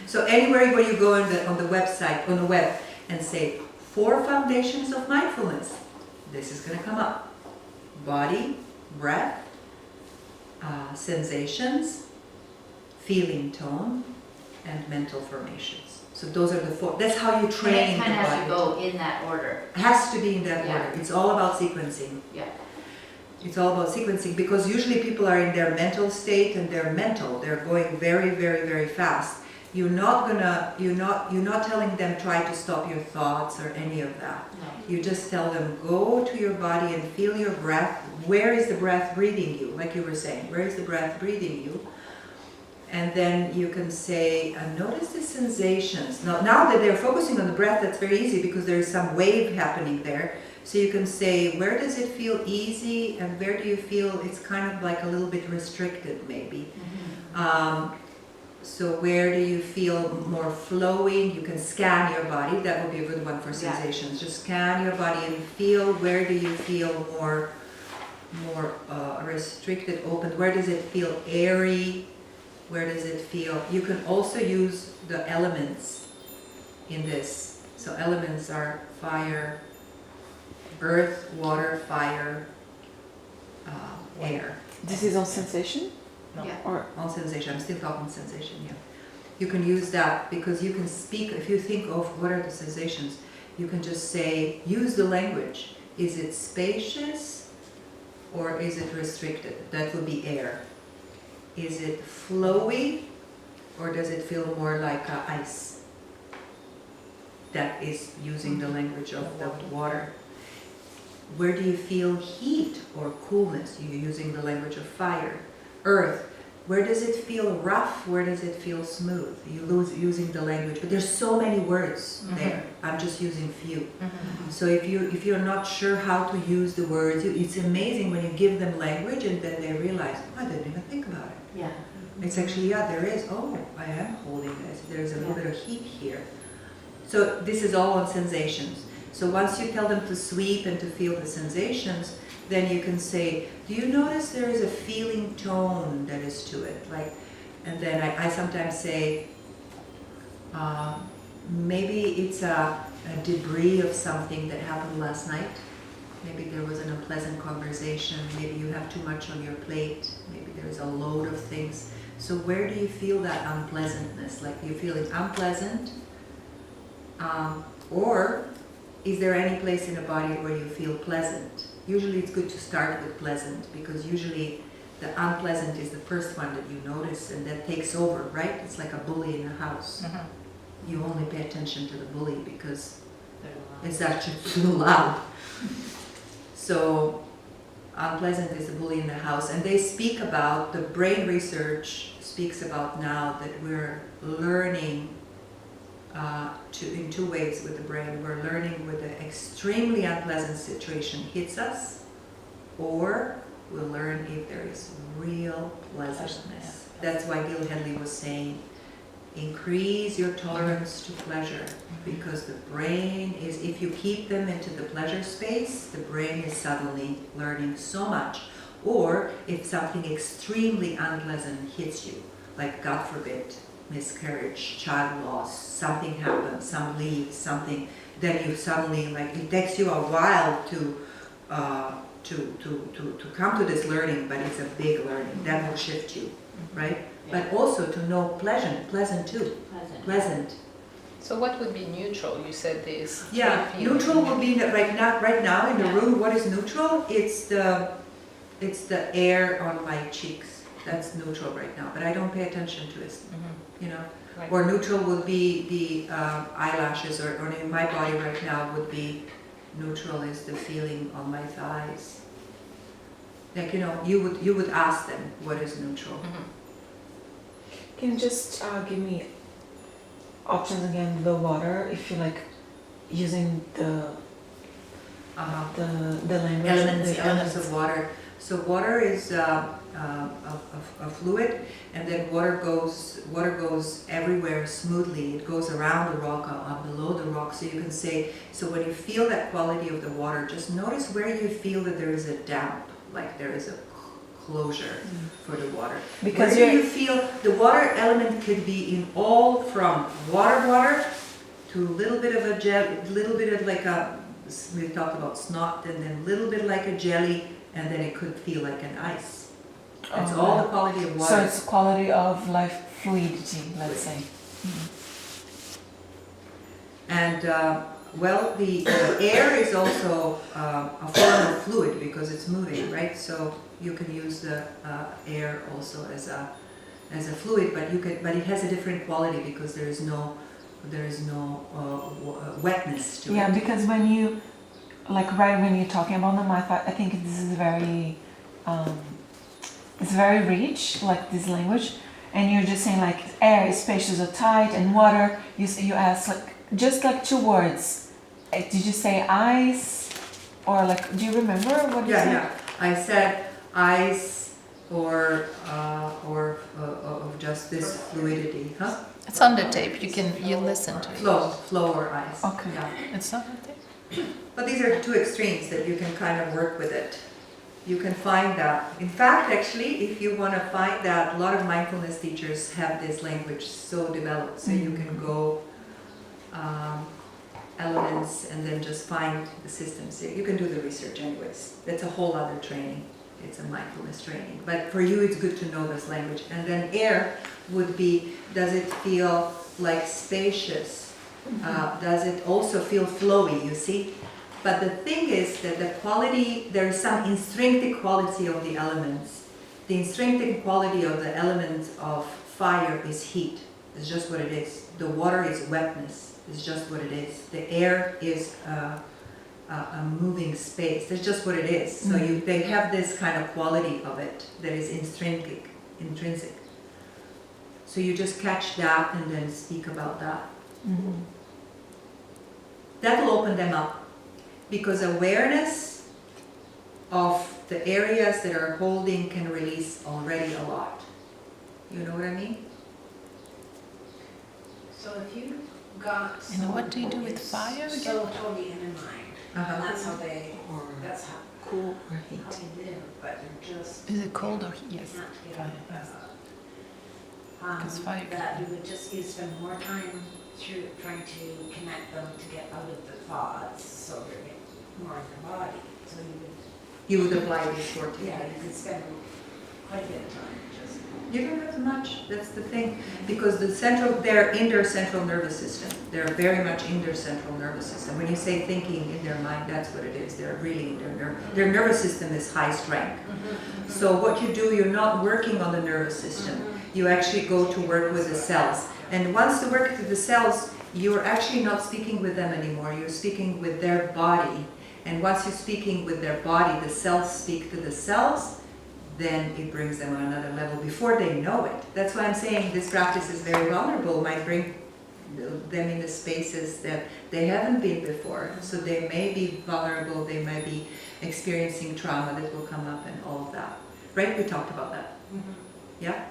So anywhere where you go on the website, on the web, and say 4 foundations of mindfulness, this is going to come up: body, breath, sensations, feeling tone, and mental formations. So those are the 4. That's how you train the body. And it kind of has to go in that order. It has to be in that Yeah. order. It's all about sequencing. Yeah. It's all about sequencing, because usually people are in their mental state and they're going very, very, very fast. You're not telling them try to stop your thoughts or any of that. No. You just tell them go to your body and feel your breath. Where is the breath breathing you? Like you were saying, where is the breath breathing you? And then you can say, notice the sensations. Now that they're focusing on the breath, that's very easy because there is some wave happening there. So you can say, where does it feel easy and where do you feel it's kind of like a little bit restricted maybe. Mm-hmm. So where do you feel more flowing? You can scan your body. That would be a good one for sensations. Just scan your body and feel where do you feel more restricted, open. Where does it feel airy? Where does it feel? You can also use the elements in this. So elements are fire, earth, water, fire, air. This is on sensation? No. Yeah. Or On sensation. I'm still talking sensation, yeah. You can use that because you can speak. If you think of what are the sensations, you can just say, use the language. Is it spacious or is it restricted? That would be air. Is it flowy or does it feel more like ice? That is using the language of the water. Where do you feel heat or coolness? You're using the language of fire. Earth, where does it feel rough? Where does it feel smooth? You lose using the language, but there's so many words there. I'm just using few. So if you're not sure how to use the words, it's amazing when you give them language and then they realize, oh, I didn't even think about it. Yeah. It's actually, there is, I am holding this. There's a little bit of heat here. So this is all on sensations. So once you tell them to sweep and to feel the sensations, then you can say, do you notice there is a feeling tone that is to it? And then I sometimes say, maybe it's a debris of something that happened last night. Maybe there was an unpleasant conversation. Maybe you have too much on your plate. Maybe there's a load of things. So where do you feel that unpleasantness? Like you feel it's unpleasant? Or is there any place in the body where you feel pleasant? Usually it's good to start with pleasant because usually the unpleasant is the first one that you notice and that takes over, right? It's like a bully in a house. You only pay attention to the bully because it's actually too loud. So unpleasant is the bully in the house. And they speak about, the brain research speaks about now that we're learning in 2 ways with the brain. We're learning when an extremely unpleasant situation hits us, or we'll learn if there is real pleasantness. That's why Gil Hedley was saying, increase your tolerance to pleasure, because the brain is, if you keep them into the pleasure space, the brain is suddenly learning so much. Or if something extremely unpleasant hits you, like God forbid, miscarriage, child loss, something happens, some leave, something, then you suddenly, like, it takes you a while to come to this learning, but it's a big learning. That will shift you, right? Yeah. But also to know pleasant too. Pleasant. So what would be neutral? You said this. Yeah, neutral would be that right now in the room. What is neutral? It's the air on my cheeks. That's neutral right now. But I don't pay attention to it. You know. Right. Or neutral would be the eyelashes, or in my body right now would be neutral is the feeling on my thighs. Like, you know, you would ask them what is neutral. can you just give me options again? The water, if you like using the language. Elements of water. So water is a fluid, and then water goes everywhere smoothly. It goes around the rock, below the rock. So you can say, so when you feel that quality of the water, just notice where you feel that there is a damp, like there is a closure for the water. Because Where do you feel the water element could be in all from water to a little bit of a gel, little bit of like a, we talked about snot, and then a little bit like a jelly, and then it could feel like an ice. It's all the quality of water. So it's quality of life fluidity, let's say. And well, the air is also a form of fluid because it's moving, right? So you can use the air also as a fluid, but it has a different quality because there is no wetness to it. Yeah, because when you, like right when you're talking about the math, I think this is very, it's very rich, like this language, and you're just saying like air is spacious or tight, and water, you ask like, just like 2 words. Did you say ice, or like, do you remember what you said? Yeah. I said ice or of just this fluidity, huh? It's on the tape, you listen to it. Flow or ice. Okay. Yeah. It's not on the tape? But these are 2 extremes that you can kind of work with it. You can find that. In fact, actually, if you want to find that, a lot of mindfulness teachers have this language so developed, so you can go elements and then just find the systems. You can do the research anyways. That's a whole other training. It's a mindfulness training. But for you, it's good to know this language. And then air would be, does it feel like spacious? Does it also feel flowy, you see? But the thing is that the quality, there is some intrinsic quality of the elements. The intrinsic quality of the element of fire is heat. It's just what it is. The water is wetness. It's just what it is. The air is a moving space. That's just what it is. So they have this kind of quality of it that is intrinsic. So you just catch that and then speak about that. That will open them up. Because awareness of the areas that are holding can release already a lot. You know what I mean? So if you got And what do you do with it's fire again? so totally in their mind, and that's how they, that's how Cool or heat? they live, but they're just. Is it cold or they yes? can't get Fire, out of yes. that. 'Cause fire That can- you would just, you spend more time through trying to connect them to get out of the thoughts, so they're getting more in their body, so You would apply this short you could spend quite a bit of time just. You don't have much, that's the thing. Because they're in their central nervous system. They're very much in their central nervous system. When you say thinking in their mind, that's what it is. They're really in their nervous system is high strength. So what you do, you're not working on the nervous system. You actually go to work with the cells. And once you work with the cells, you're actually not speaking with them anymore. You're speaking with their body. And once you're speaking with their body, the cells speak to the cells, then it brings them on another level before they know it. That's why I'm saying this practice is very vulnerable. It might bring them in the spaces that they haven't been before. So they may be vulnerable, they may be experiencing trauma that will come up and all of that. Right? We talked about that. Yeah?